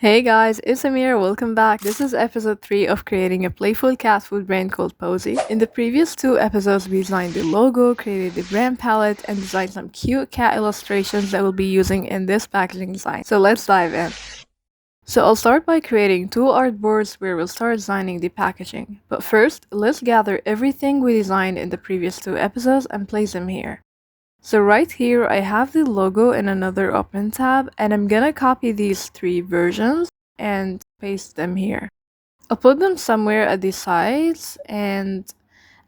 Hey guys, it's Amir. Welcome back. This is episode 3 of creating a playful cat food brand called Pawsy. In the previous two episodes, we designed the logo, created the brand palette, and designed some cute cat illustrations that we'll be using in this packaging design. So let's dive in. So I'll start by creating two artboards where we'll start designing the packaging. But first, let's gather everything we designed in the previous two episodes and place them here. So right here, I have the logo in another open tab, and I'm gonna copy these three versions and paste them here. I'll put them somewhere at the sides, and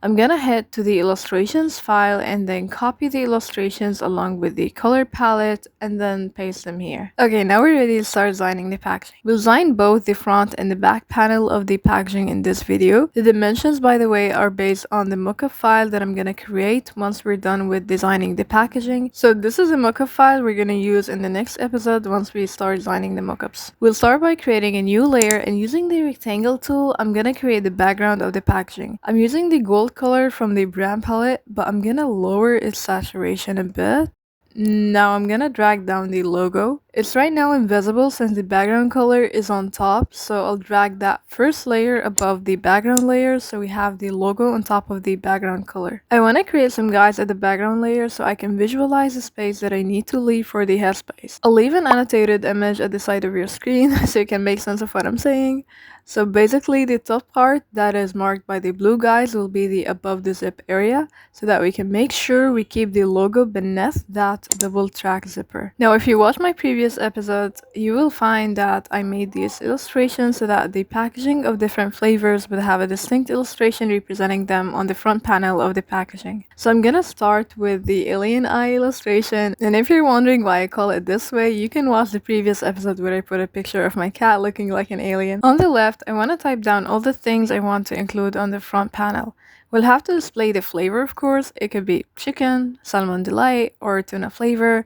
I'm gonna head to the illustrations file and then copy the illustrations along with the color palette and then paste them here. Okay, now we're ready to start designing the packaging. We'll design both the front and the back panel of the packaging in this video. The dimensions, by the way, are based on the mockup file that I'm gonna create once we're done with designing the packaging. So this is a mockup file we're gonna use in the next episode once we start designing the mockups. We'll start by creating a new layer, and using the rectangle tool, I'm gonna create the background of the packaging. I'm using the gold color from the brand palette, but I'm gonna lower its saturation a bit. Now I'm gonna drag down the logo. It's right now invisible since the background color is on top, so I'll drag that first layer above the background layer so we have the logo on top of the background color. I want to create some guides at the background layer so I can visualize the space that I need to leave for the headspace. I'll leave an annotated image at the side of your screen so you can make sense of what I'm saying. So basically the top part that is marked by the blue guides will be the above the zip area so that we can make sure we keep the logo beneath that double track zipper. Now if you watch my previous episodes, you will find that I made these illustrations so that the packaging of different flavors would have a distinct illustration representing them on the front panel of the packaging. So I'm gonna start with the alien eye illustration, and if you're wondering why I call it this way, you can watch the previous episode where I put a picture of my cat looking like an alien. On the left, I want to type down all the things I want to include on the front panel. We'll have to display the flavor, of course. It could be chicken, salmon delight, or tuna flavor.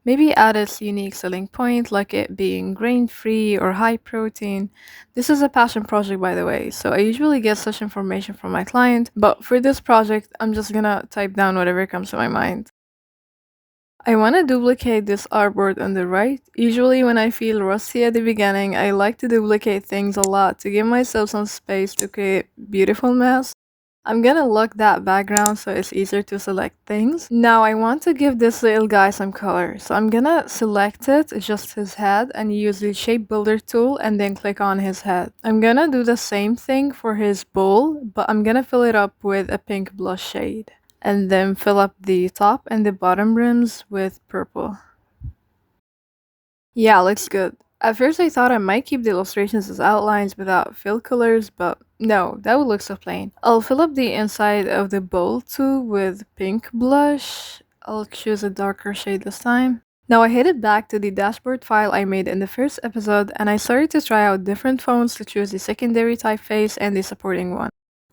Maybe add its unique selling point, like it being grain-free or high protein. This is a passion project, by the way, so I usually get such information from my client, but for this project, I'm just gonna type down whatever comes to my mind. I want to duplicate this artboard on the right. Usually when I feel rusty at the beginning, I like to duplicate things a lot to give myself some space to create beautiful mess. I'm gonna lock that background so it's easier to select things. Now I want to give this little guy some color, so I'm gonna select it, just his head, and use the shape builder tool and then click on his head. I'm gonna do the same thing for his bowl, but I'm gonna fill it up with a pink blush shade, and then fill up the top and the bottom rims with purple. Yeah, looks good. At first I thought I might keep the illustrations as outlines without fill colors, but no, that would look so plain. I'll fill up the inside of the bowl too with pink blush. I'll choose a darker shade this time. Now I headed back to the dashboard file I made in the first episode, and I started to try out different fonts to choose the secondary typeface and the supporting one.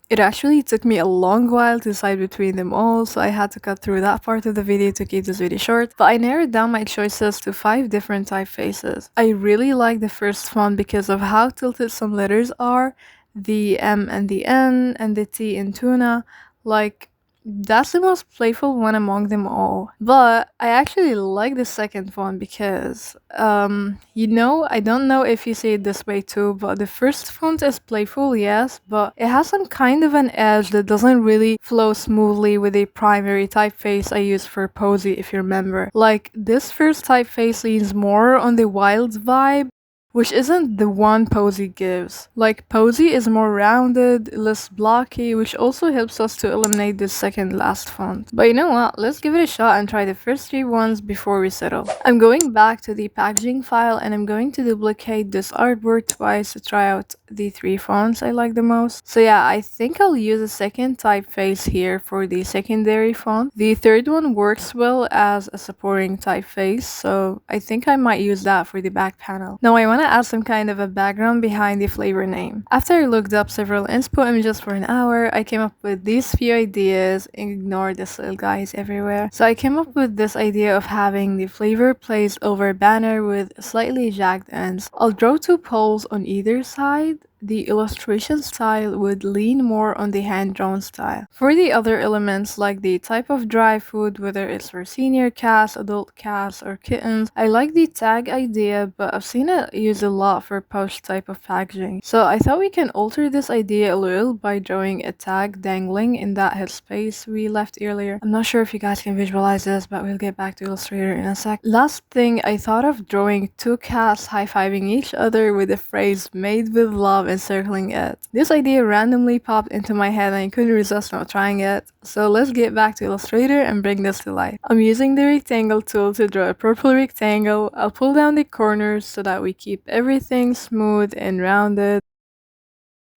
It actually took me a long while to decide between them all, so I had to cut through that part of the video to keep this video short, but I narrowed down my choices to 5 different typefaces. I really like the first font because of how tilted some letters are, the M and the N and the T in tuna. Like, that's the most playful one among them all. But I actually like the second one because, I don't know if you see it this way too, but the first font is playful, yes, but it has some kind of an edge that doesn't really flow smoothly with the primary typeface I use for Pawsy, if you remember. Like, this first typeface leans more on the wild vibe, which isn't the one Pawsy gives. Like, Pawsy is more rounded, less blocky, which also helps us to eliminate this second last font. But you know what, let's give it a shot and try the first 3 ones before we settle. I'm going back to the packaging file and I'm going to duplicate this artboard twice to try out the 3 fonts I like the most. So yeah, I think I'll use a second typeface here for the secondary font. The third one works well as a supporting typeface, so I think I might use that for the back panel. Now I want to add some kind of a background behind the flavor name. After I looked up several inspo images for an hour, I came up with these few ideas. Ignore this little guys everywhere. So I came up with this idea of having the flavor placed over a banner with slightly jagged ends. I'll draw 2 poles on either side. the illustration style would lean more on the hand-drawn style. For the other elements like the type of dry food, whether it's for senior cats, adult cats, or kittens, I like the tag idea, but I've seen it used a lot for pouch type of packaging. So I thought we can alter this idea a little by drawing a tag dangling in that headspace we left earlier. I'm not sure if you guys can visualize this, but we'll get back to Illustrator in a sec. Last thing, I thought of drawing two cats high-fiving each other with the phrase "made with love" encircling it. This idea randomly popped into my head and I couldn't resist not trying it. So let's get back to Illustrator and bring this to life. I'm using the rectangle tool to draw a purple rectangle. I'll pull down the corners so that we keep everything smooth and rounded.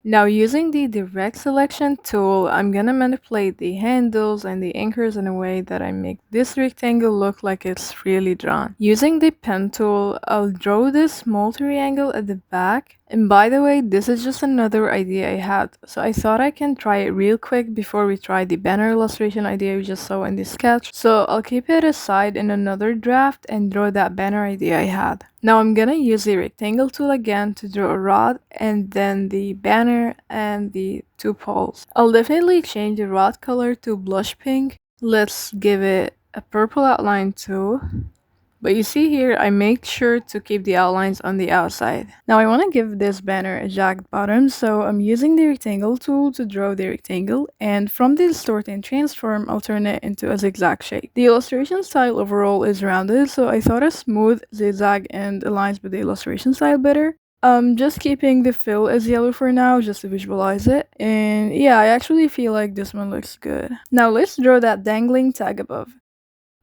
Now using the direct selection tool, I'm gonna manipulate the handles and the anchors in a way that I make this rectangle look like it's really drawn. Using the pen tool, I'll draw this small triangle at the back. And by the way, this is just another idea I had, so I thought I can try it real quick before we try the banner illustration idea we just saw in the sketch. So I'll keep it aside in another draft and draw that banner idea I had. Now I'm gonna use the rectangle tool again to draw a rod and then the banner and the two poles. I'll definitely change the rod color to blush pink. Let's give it a purple outline too. But you see here, I make sure to keep the outlines on the outside. Now I want to give this banner a jagged bottom, so I'm using the rectangle tool to draw the rectangle, and from the distort and transform, I'll turn it into a zigzag shape. The illustration style overall is rounded, so I thought a smooth zigzag end aligns with the illustration style better. Just keeping the fill as yellow for now, just to visualize it. And yeah, I actually feel like this one looks good. Now let's draw that dangling tag above.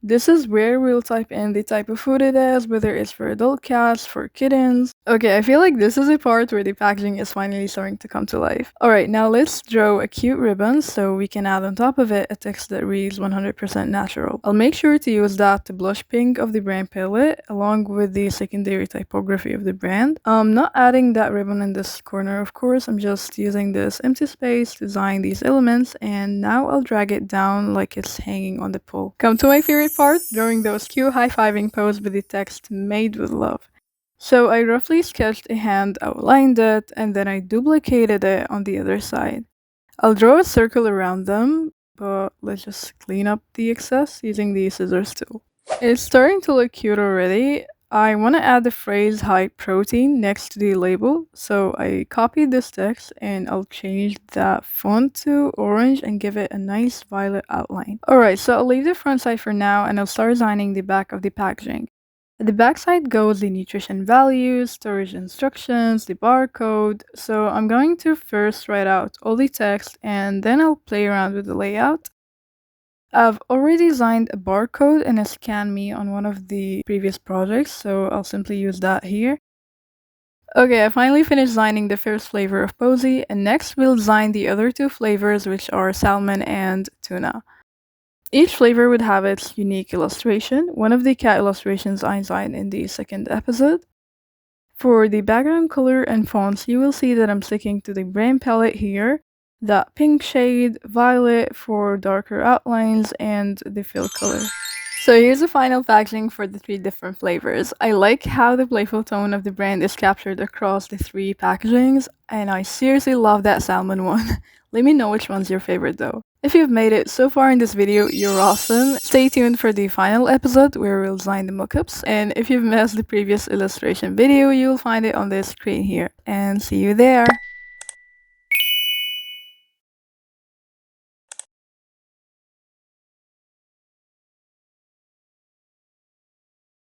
This is where we'll type in the type of food it is, whether it's for adult cats, for kittens. Okay, I feel like this is a part where the packaging is finally starting to come to life. Alright, now let's draw a cute ribbon so we can add on top of it a text that reads 100% natural. I'll make sure to use that to blush pink of the brand palette along with the secondary typography of the brand. I'm not adding that ribbon in this corner, of course. I'm just using this empty space to design these elements, and now I'll drag it down like it's hanging on the pole. Come to my favorite part, drawing those cute high-fiving pose with the text "made with love." So I roughly sketched a hand, outlined it, and then I duplicated it on the other side. I'll draw a circle around them, but let's just clean up the excess using the scissors tool. It's starting to look cute already. I want to add the phrase "high protein" next to the label, so I copied this text and I'll change that font to orange and give it a nice violet outline. Alright, so I'll leave the front side for now and I'll start designing the back of the packaging. At the back side goes the nutrition values, storage instructions, the barcode, so I'm going to first write out all the text and then I'll play around with the layout. I've already designed a barcode and a scan me on one of the previous projects, so I'll simply use that here. Okay, I finally finished designing the first flavor of Pawsy, and next we'll design the other two flavors, which are salmon and tuna. Each flavor would have its unique illustration. One of the cat illustrations I designed in the second episode. For the background color and fonts, you will see that I'm sticking to the brand palette here. That pink shade, violet for darker outlines, and the fill color. So here's the final packaging for the three different flavors. I like how the playful tone of the brand is captured across the three packagings, and I seriously love that salmon one. Let me know which one's your favorite though. If you've made it so far in this video, you're awesome. Stay tuned for the final episode where we'll design the mockups, and if you've missed the previous illustration video, you'll find it on this screen here. And see you there!